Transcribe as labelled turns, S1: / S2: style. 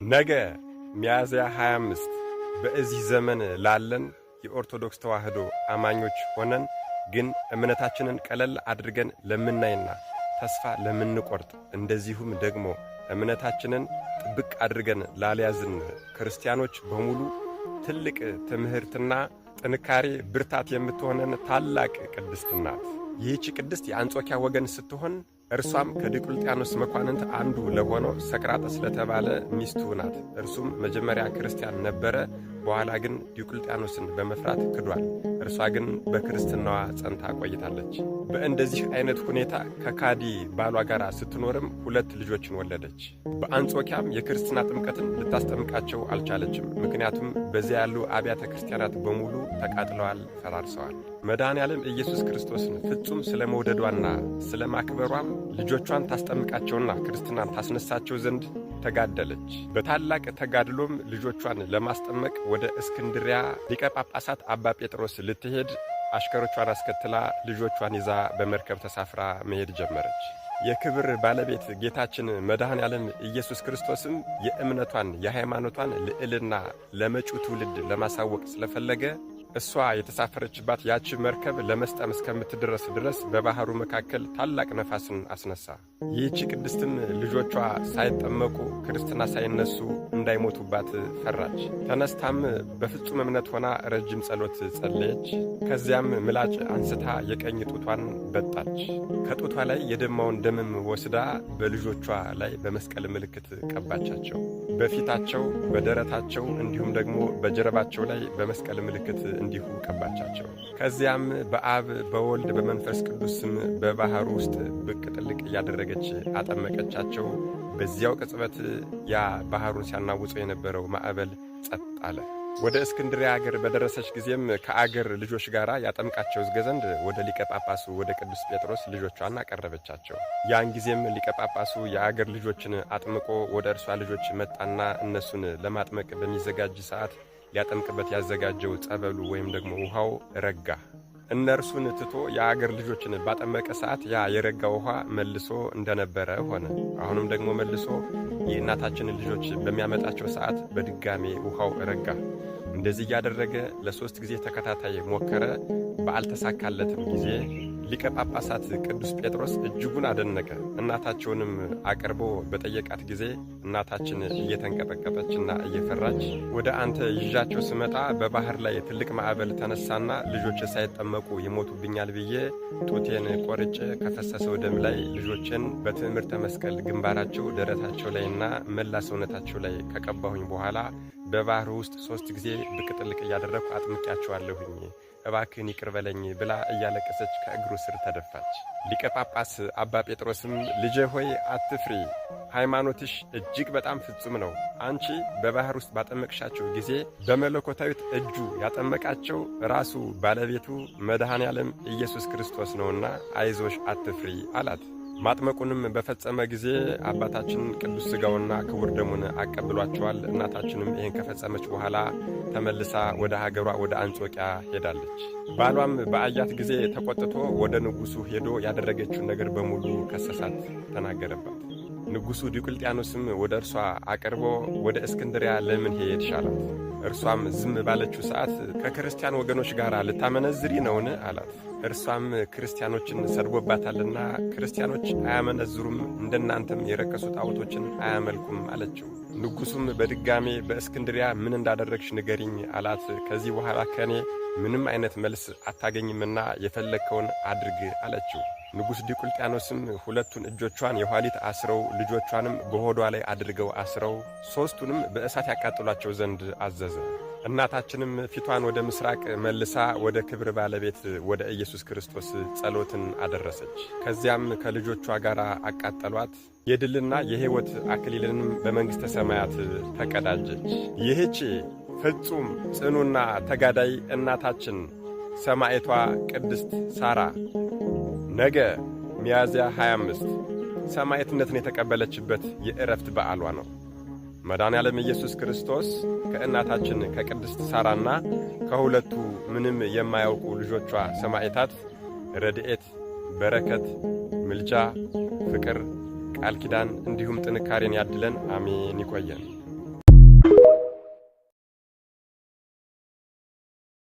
S1: ነገ ሚያዝያ 25 በዚህ ዘመን ላለን የኦርቶዶክስ ተዋሕዶ አማኞች ሆነን ግን እምነታችንን ቀለል አድርገን ለምናይና ተስፋ ለምንቆርጥ እንደዚሁም ደግሞ እምነታችንን ጥብቅ አድርገን ላልያዝን ክርስቲያኖች በሙሉ ትልቅ ትምህርትና ጥንካሬ ብርታት የምትሆነን ታላቅ ቅድስት ናት። ይህች ቅድስት የአንጾኪያ ወገን ስትሆን እርሷም ከዲዮቅልጥያኖስ መኳንንት አንዱ ለሆነው ሰቅራጥስ ለተባለ ሚስቱ ናት። እርሱም መጀመሪያ ክርስቲያን ነበረ፣ በኋላ ግን ዲዮቅልጥያኖስን በመፍራት ክዷል። እርሷ ግን በክርስትናዋ ጸንታ ቆይታለች። በእንደዚህ አይነት ሁኔታ ከካዲ ባሏ ጋር ስትኖርም 2 ልጆችን ወለደች። በአንጾኪያም የክርስትና ጥምቀትን ልታስጠምቃቸው አልቻለችም። ምክንያቱም በዚያ ያሉ አብያተ ክርስቲያናት በሙሉ ተቃጥለዋል፣ ፈራርሰዋል። መድኃኔዓለም ኢየሱስ ክርስቶስን ፍጹም ስለ መውደዷና ስለ ማክበሯም ልጆቿን ታስጠምቃቸውና ክርስትናን ታስነሳቸው ዘንድ ተጋደለች። በታላቅ ተጋድሎም ልጆቿን ለማስጠመቅ ወደ እስክንድሪያ ሊቀ ጳጳሳት አባ ጴጥሮስ ልትሄድ አሽከሮቿን አስከትላ ልጆቿን ይዛ በመርከብ ተሳፍራ መሄድ ጀመረች። የክብር ባለቤት ጌታችን መድኃኔዓለም ኢየሱስ ክርስቶስም የእምነቷን የሃይማኖቷን ልዕልና ለመጪው ትውልድ ለማሳወቅ ስለፈለገ እሷ የተሳፈረችባት ያቺ መርከብ ለመስጠም እስከምትደርስ ድረስ በባህሩ መካከል ታላቅ ነፋስን አስነሳ። ይህች ቅድስትም ልጆቿ ሳይጠመቁ ክርስትና ሳይነሱ እንዳይሞቱባት ፈራች። ተነስታም በፍጹም እምነት ሆና ረጅም ጸሎት ጸለየች። ከዚያም ምላጭ አንስታ የቀኝ ጡቷን በጣች። ከጡቷ ላይ የደማውን ደምም ወስዳ በልጆቿ ላይ በመስቀል ምልክት ቀባቻቸው። በፊታቸው፣ በደረታቸው እንዲሁም ደግሞ በጀርባቸው ላይ በመስቀል ምልክት እንዲሁ ቀባቻቸው። ከዚያም በአብ በወልድ በመንፈስ ቅዱስ ስም በባህሩ ውስጥ ብቅ ጥልቅ እያደረገች አጠመቀቻቸው። በዚያው ቅጽበት ያ ባህሩን ሲያናውጸው የነበረው ማዕበል ጸጥ አለ። ወደ እስክንድርያ አገር በደረሰች ጊዜም ከአገር ልጆች ጋር ያጠምቃቸው ዘንድ ወደ ሊቀ ጳጳሱ ወደ ቅዱስ ጴጥሮስ ልጆቿን አቀረበቻቸው። ያን ጊዜም ሊቀ ጳጳሱ የአገር ልጆችን አጥምቆ ወደ እርሷ ልጆች መጣና እነሱን ለማጥመቅ በሚዘጋጅ ሰዓት ሊያጠምቅበት ያዘጋጀው ጸበሉ ወይም ደግሞ ውሃው ረጋ። እነርሱን ትቶ የአገር ልጆችን ባጠመቀ ሰዓት ያ የረጋ ውሃ መልሶ እንደነበረ ሆነ። አሁንም ደግሞ መልሶ የእናታችንን ልጆች በሚያመጣቸው ሰዓት በድጋሜ ውሃው ረጋ። እንደዚህ እያደረገ ለ3 ጊዜ ተከታታይ ሞከረ። ባልተሳካለትም ጊዜ ሊቀ ጳጳሳት ቅዱስ ጴጥሮስ እጅጉን አደነቀ። እናታቸውንም አቅርቦ በጠየቃት ጊዜ እናታችን እየተንቀጠቀጠችና እየፈራች ወደ አንተ ይዣቸው ስመጣ በባህር ላይ ትልቅ ማዕበል ተነሳና ልጆች ሳይጠመቁ ይሞቱብኛል ብዬ ጡቴን ቆርጬ ከፈሰሰው ደም ላይ ልጆችን በትምህርተ መስቀል ግንባራቸው፣ ደረታቸው ላይና መላ ሰውነታቸው ላይ ከቀባሁኝ በኋላ በባህር ውስጥ 3 ጊዜ ብቅ ጥልቅ እያደረግኩ አጥምቂያቸዋለሁኝ፣ እባክህን ይቅር በለኝ ብላ እያለቀሰች ከእግሩ ስር ተደፋች። ሊቀ ጳጳስ አባ ጴጥሮስም ልጄ ሆይ አትፍሪ፣ ሃይማኖትሽ እጅግ በጣም ፍጹም ነው። አንቺ በባህር ውስጥ ባጠመቅሻቸው ጊዜ በመለኮታዊት እጁ ያጠመቃቸው ራሱ ባለቤቱ መድኃኔዓለም ኢየሱስ ክርስቶስ ነውና አይዞሽ አትፍሪ አላት። ማጥመቁንም በፈጸመ ጊዜ አባታችን ቅዱስ ሥጋውና ክቡር ደሙን አቀብሏቸዋል። እናታችንም ይህን ከፈጸመች በኋላ ተመልሳ ወደ ሀገሯ ወደ አንጾኪያ ሄዳለች። ባሏም በአያት ጊዜ ተቆጥቶ ወደ ንጉሡ ሄዶ ያደረገችውን ነገር በሙሉ ከሰሳት፣ ተናገረባት። ንጉሡ ዲዮቅልጥያኖስም ወደ እርሷ አቅርቦ ወደ እስክንድሪያ ለምን ሄድሽ አላት። እርሷም ዝም ባለችው ሰዓት ከክርስቲያን ወገኖች ጋር ልታመነዝሪ ነውን አላት። እርሷም ክርስቲያኖችን ሰድቦባታልና ክርስቲያኖች አያመነዝሩም፣ እንደናንተም የረከሱ ጣዖቶችን አያመልኩም አለችው። ንጉሡም በድጋሜ በእስክንድሪያ ምን እንዳደረግሽ ንገሪኝ አላት። ከዚህ በኋላ ከኔ ምንም አይነት መልስ አታገኝምና የፈለግከውን አድርግ አለችው። ንጉሥ ዲዮቅልጥያኖስም 2 እጆቿን የኋሊት አስረው ልጆቿንም በሆዷ ላይ አድርገው አስረው 3ቱንም በእሳት ያቃጥሏቸው ዘንድ አዘዘ። እናታችንም ፊቷን ወደ ምስራቅ መልሳ ወደ ክብር ባለቤት ወደ ኢየሱስ ክርስቶስ ጸሎትን አደረሰች። ከዚያም ከልጆቿ ጋር አቃጠሏት። የድልና የሕይወት አክሊልንም በመንግሥተ ሰማያት ተቀዳጀች። ይህች ፍጹም ጽኑና ተጋዳይ እናታችን ሰማዕቷ ቅድስት ሳራ ነገ ሚያዝያ 25 ሰማዕትነትን የተቀበለችበት የዕረፍት በዓሏ ነው። መድኃኔዓለም ኢየሱስ ክርስቶስ ከእናታችን ከቅድስት ሳራና ከ2ቱ ምንም የማያውቁ ልጆቿ ሰማዕታት ረድኤት፣ በረከት፣ ምልጃ፣ ፍቅር፣ ቃል ኪዳን እንዲሁም ጥንካሬን ያድለን። አሜን። ይቆየን።